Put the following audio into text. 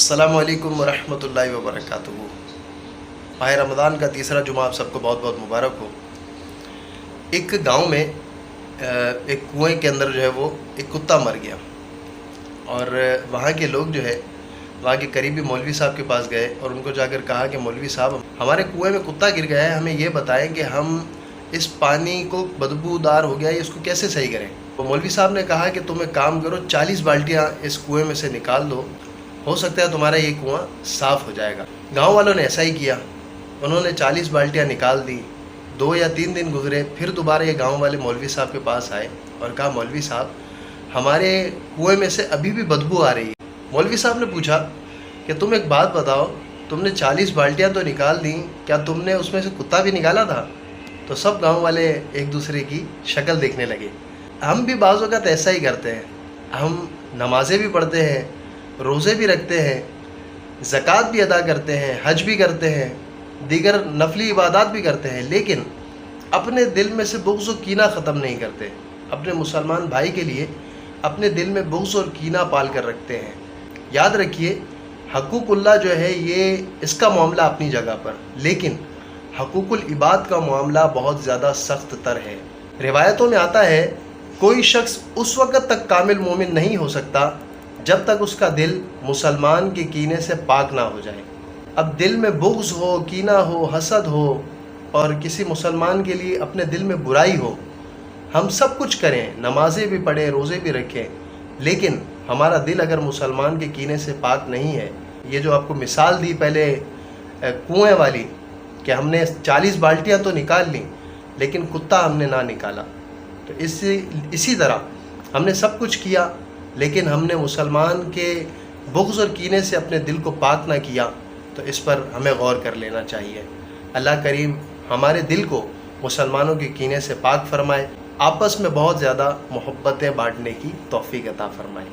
अस्सलामु अलैकुम वरहमतुल्लाहि वबरकातुहू। माह रमज़ान का तीसरा जुमा आप सबको बहुत बहुत मुबारक हो। एक गांव में एक कुएं के अंदर जो है वो एक कुत्ता मर गया और वहाँ के लोग जो है वहाँ के करीबी मौलवी साहब के पास गए और उनको जाकर कहा कि मौलवी साहब, हमारे कुएं में कुत्ता गिर गया है, हमें ये बताएं कि हम इस पानी को बदबूदार हो गया है, इसको कैसे सही करें। तो मौलवी साहब ने कहा कि तुम एक काम करो, 40 बाल्टियाँ इस कुएं में से निकाल दो, हो सकता है तुम्हारा ये कुआं साफ़ हो जाएगा। गांव वालों ने ऐसा ही किया, उन्होंने 40 बाल्टियाँ निकाल दी। 2 या 3 दिन गुजरे, फिर दोबारा ये गांव वाले मौलवी साहब के पास आए और कहा, मौलवी साहब हमारे कुएं में से अभी भी बदबू आ रही है। मौलवी साहब ने पूछा कि तुम एक बात बताओ, तुमने 40 बाल्टियाँ तो निकाल दी, क्या तुमने उसमें से कुत्ता भी निकाला था? तो सब गाँव वाले एक दूसरे की शक्ल देखने लगे। हम भी बाज़ वक़्त ऐसा ही करते हैं, हम नमाज़ें भी पढ़ते हैं, रोज़े भी रखते हैं, ज़कात भी अदा करते हैं, हज भी करते हैं, दीगर नफली इबादत भी करते हैं, लेकिन अपने दिल में से बुग़्ज़ और कीना ख़त्म नहीं करते। अपने मुसलमान भाई के लिए अपने दिल में बुग़्ज़ और कीना पाल कर रखते हैं। याद रखिए, हकूक़ुल्लाह जो है ये इसका मामला अपनी जगह पर, लेकिन हकूक़ुल इबाद का मामला बहुत ज़्यादा सख्त तर है। रिवायतों में आता है, कोई शख्स उस वक़्त तक कामिल मोमिन नहीं हो सकता जब तक उसका दिल मुसलमान के कीने से पाक ना हो जाए। अब दिल में बुग़्ज़ हो, कीना हो, हसद हो और किसी मुसलमान के लिए अपने दिल में बुराई हो, हम सब कुछ करें, नमाज़ें भी पढ़ें, रोज़े भी रखें, लेकिन हमारा दिल अगर मुसलमान के कीने से पाक नहीं है, ये जो आपको मिसाल दी पहले कुएं वाली कि हमने 40 बाल्टियाँ तो निकाल लीं लेकिन कुत्ता हमने ना निकाला, तो इसी तरह हमने सब कुछ किया लेकिन हमने मुसलमान के बुग़्ज़ और कीने से अपने दिल को पाक ना किया, तो इस पर हमें गौर कर लेना चाहिए। अल्लाह करीम हमारे दिल को मुसलमानों के कीने से पाक फरमाए, आपस में बहुत ज़्यादा मोहब्बतें बांटने की तौफ़ीक़ अता फरमाए।